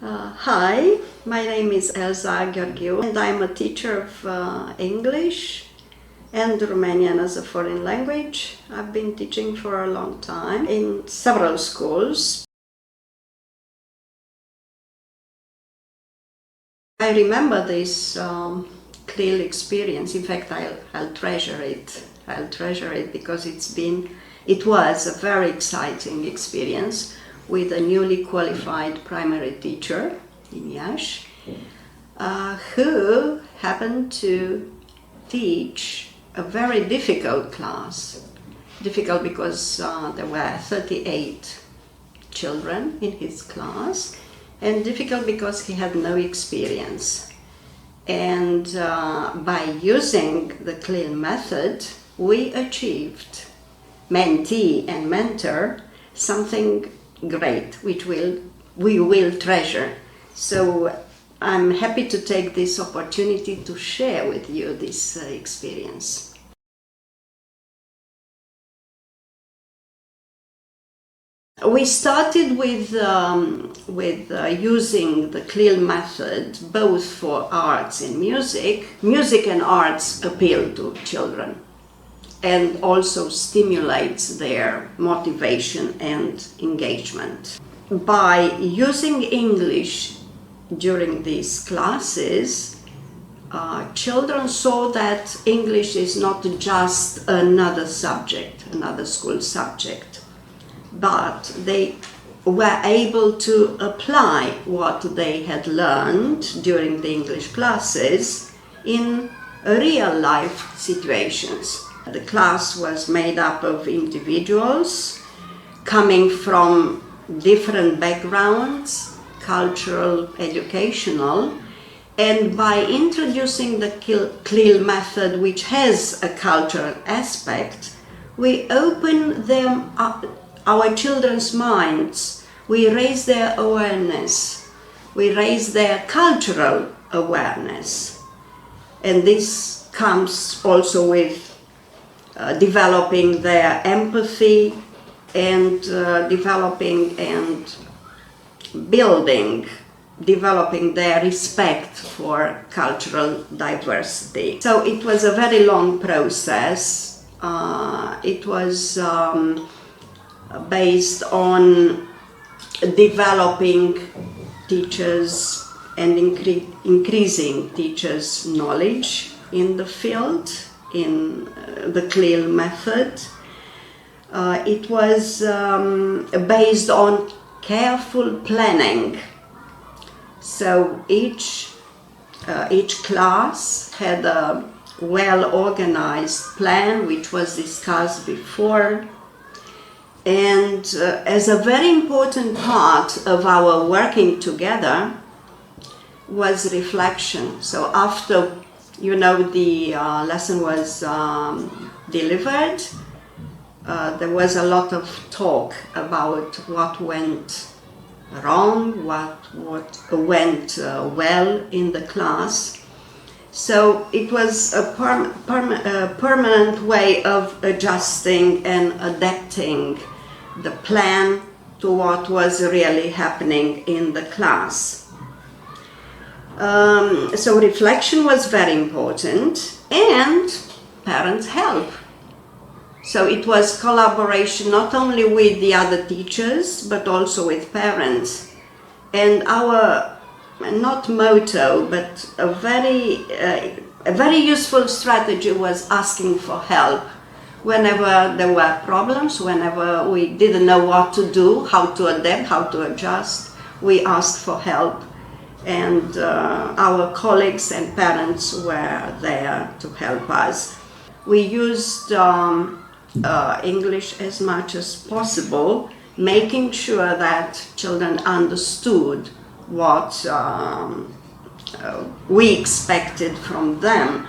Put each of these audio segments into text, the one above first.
Hi, my name is Elza Gheorghiu and I'm a teacher of English and Romanian as a foreign language. I've been teaching for a long time in several schools. I remember this clear experience. In fact, I'll treasure it. I'll treasure it because it was a very exciting experience with a newly qualified primary teacher in Iași, who happened to teach a very difficult class. Difficult because there were 38 children in his class, and difficult because he had no experience. And by using the CLIL method, we achieved, mentee and mentor, something great, which we will treasure. So I'm happy to take this opportunity to share with you this experience. We started with using the CLIL method both for arts and music. Music and arts appeal to children and also stimulates their motivation and engagement. By using English during these classes, children saw that English is not just another subject, another school subject, but they were able to apply what they had learned during the English classes in real life situations. The class was made up of individuals coming from different backgrounds, cultural, educational, and by introducing the CLIL method, which has a cultural aspect, we open them up, our children's minds, we raise their awareness, we raise their cultural awareness. And this comes also with developing their empathy and developing and developing their respect for cultural diversity. So it was a very long process. It was based on developing teachers and increasing teachers' knowledge in the field, in the CLIL method. It was based on careful planning. So each class had a well-organized plan which was discussed before. And as a very important part of our working together was reflection. So after the lesson was delivered, there was a lot of talk about what went wrong, what went well in the class. So it was a permanent way of adjusting and adapting the plan to what was really happening in the class. So reflection was very important, and parents' help. So it was collaboration not only with the other teachers, but also with parents. And our, not motto, but a very useful strategy was asking for help. Whenever there were problems, whenever we didn't know what to do, how to adapt, how to adjust, we asked for help. And our colleagues and parents were there to help us. We used English as much as possible, making sure that children understood what we expected from them.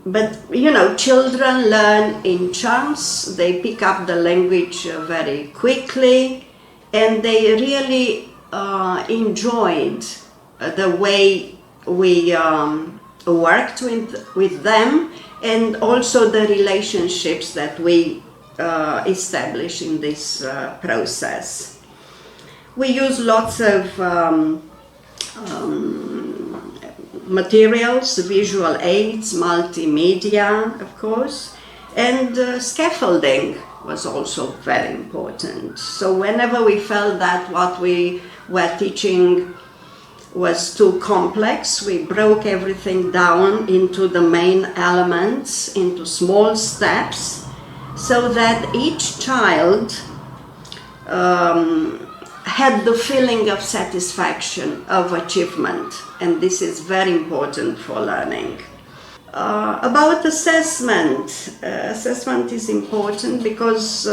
But children learn in chunks, they pick up the language very quickly, and they really enjoyed the way we worked with them, and also the relationships that we establish in this process. We use lots of materials, visual aids, multimedia, of course, and scaffolding was also very important. So whenever we felt that what we were teaching was too complex, we broke everything down into the main elements, into small steps, so that each child had the feeling of satisfaction, of achievement, and this is very important for learning. About assessment, assessment is important because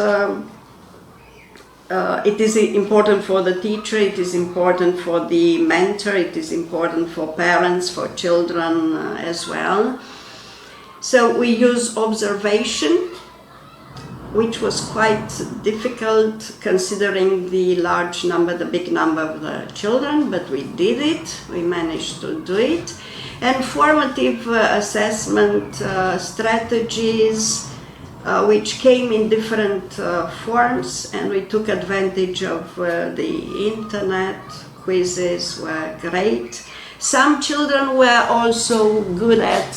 it is important for the teacher, it is important for the mentor, it is important for parents, for children as well. So we use observation, which was quite difficult considering the large number, the big number of the children, but we did it, we managed to do it. And formative assessment strategies, which came in different forms, and we took advantage of the internet. Quizzes were great. Some children were also good at,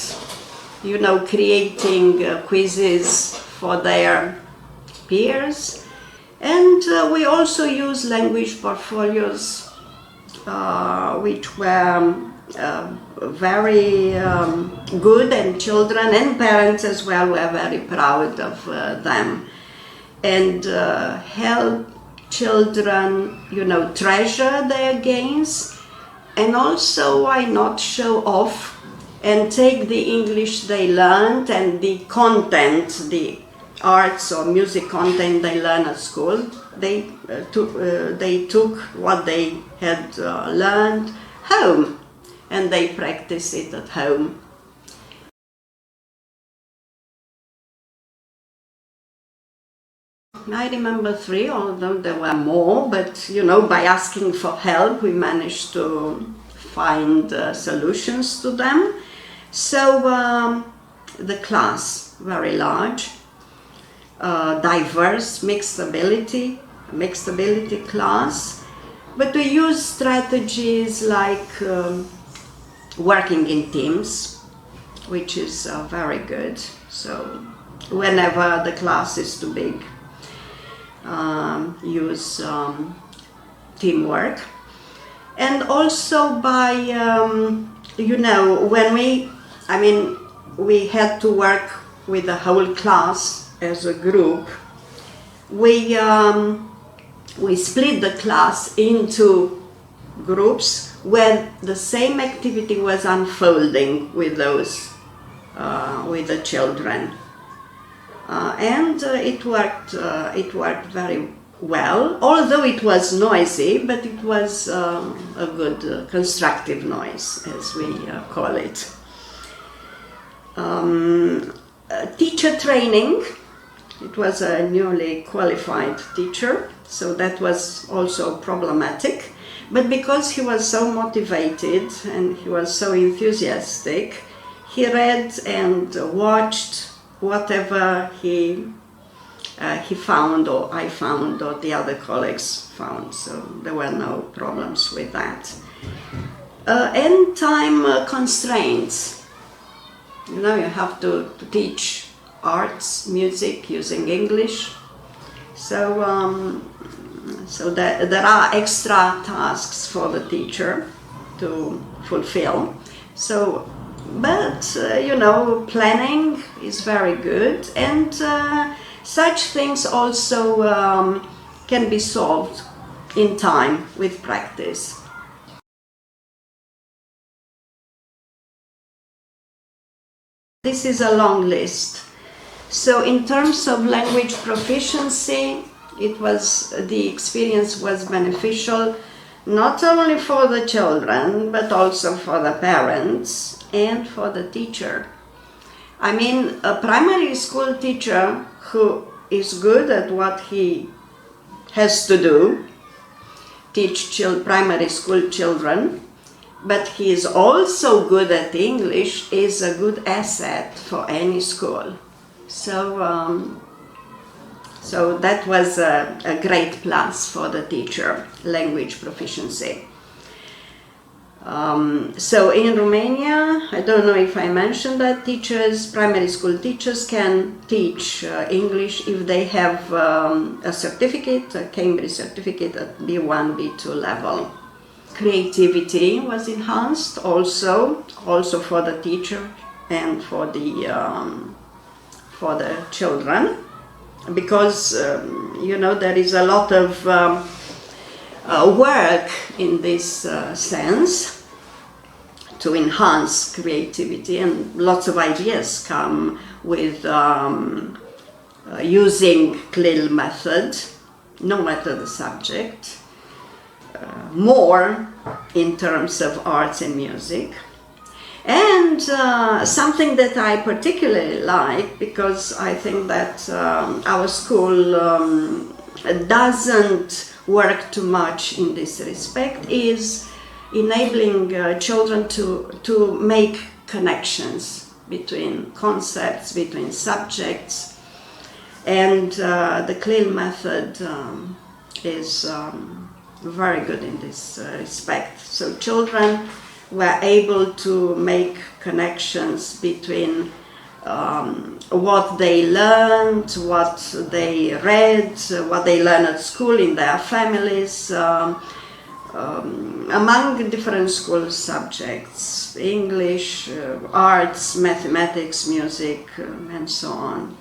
creating quizzes for their peers. And we also use language portfolios, which were very good, and children and parents as well were very proud of them, and help children, treasure their gains, and also why not show off and take the English they learned and the content, the arts or music content they learn at school. They took what they had learned home, and they practice it at home. I remember 3, although there were more, but by asking for help we managed to find solutions to them. So the class, very large, diverse, mixed ability class, but we use strategies like working in teams, which is very good. So whenever the class is too big, use teamwork. And also by, when we had to work with the whole class as a group, we split the class into groups where the same activity was unfolding with those, with the children. And it worked very well, although it was noisy, but it was a good constructive noise, as we call it. Teacher training. It was a newly qualified teacher, so that was also problematic. But because he was so motivated and he was so enthusiastic, he read and watched whatever he found, or I found, or the other colleagues found, so there were no problems with that. And time constraints. You have to teach arts, music using English, so there are extra tasks for the teacher to fulfill. So, but planning is very good, and such things also can be solved in time with practice. This is a long list. So in terms of language proficiency, the experience was beneficial not only for the children, but also for the parents and for the teacher. A primary school teacher who is good at what he has to do, teach primary school children, but he is also good at English, is a good asset for any school. So So that was a great plus for the teacher, language proficiency. So in Romania, I don't know if I mentioned that primary school teachers can teach English if they have a certificate, a Cambridge certificate at B1, B2 level. Creativity was enhanced also for the teacher and for the children, because there is a lot of work in this sense to enhance creativity, and lots of ideas come with using CLIL method, no matter the subject, more in terms of arts and music. And something that I particularly like, because I think that our school doesn't work too much in this respect, is enabling children to make connections between concepts, between subjects, and the CLIL method is very good in this respect. So children were able to make connections between what they learned, what they read, what they learned at school, in their families, among different school subjects, English, arts, mathematics, music, and so on.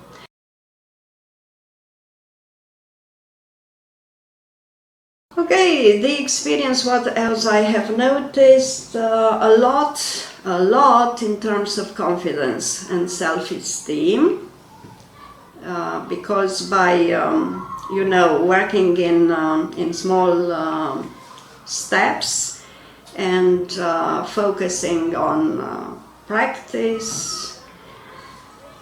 Okay, the experience, what else I have noticed, a lot in terms of confidence and self-esteem, because by working in small steps and focusing on practice,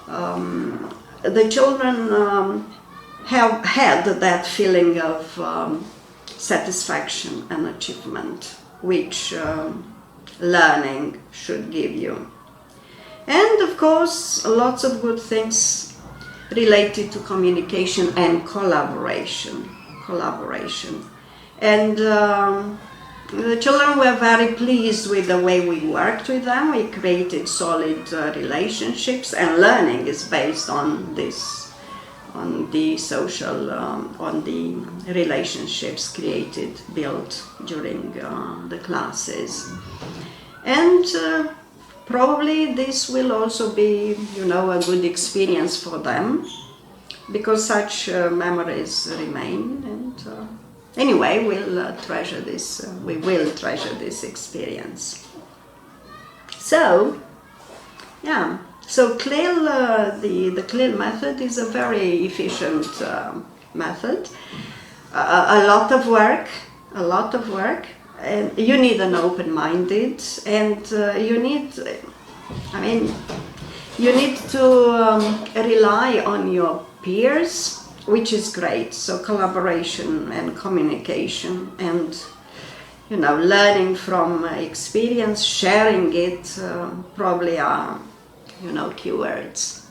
the children have had that feeling of satisfaction and achievement, which learning should give you. And of course, lots of good things related to communication and collaboration. And the children were very pleased with the way we worked with them. We created solid relationships, and learning is based on this, on the social, on the relationships built during the classes. And probably this will also be, a good experience for them, because such memories remain. And anyway, we'll treasure this. We will treasure this experience. So, yeah. So CLIL, the CLIL method is a very efficient method. A lot of work, and you need an open-minded, and you need to rely on your peers, which is great. So collaboration and communication, and learning from experience, sharing it, probably are keywords.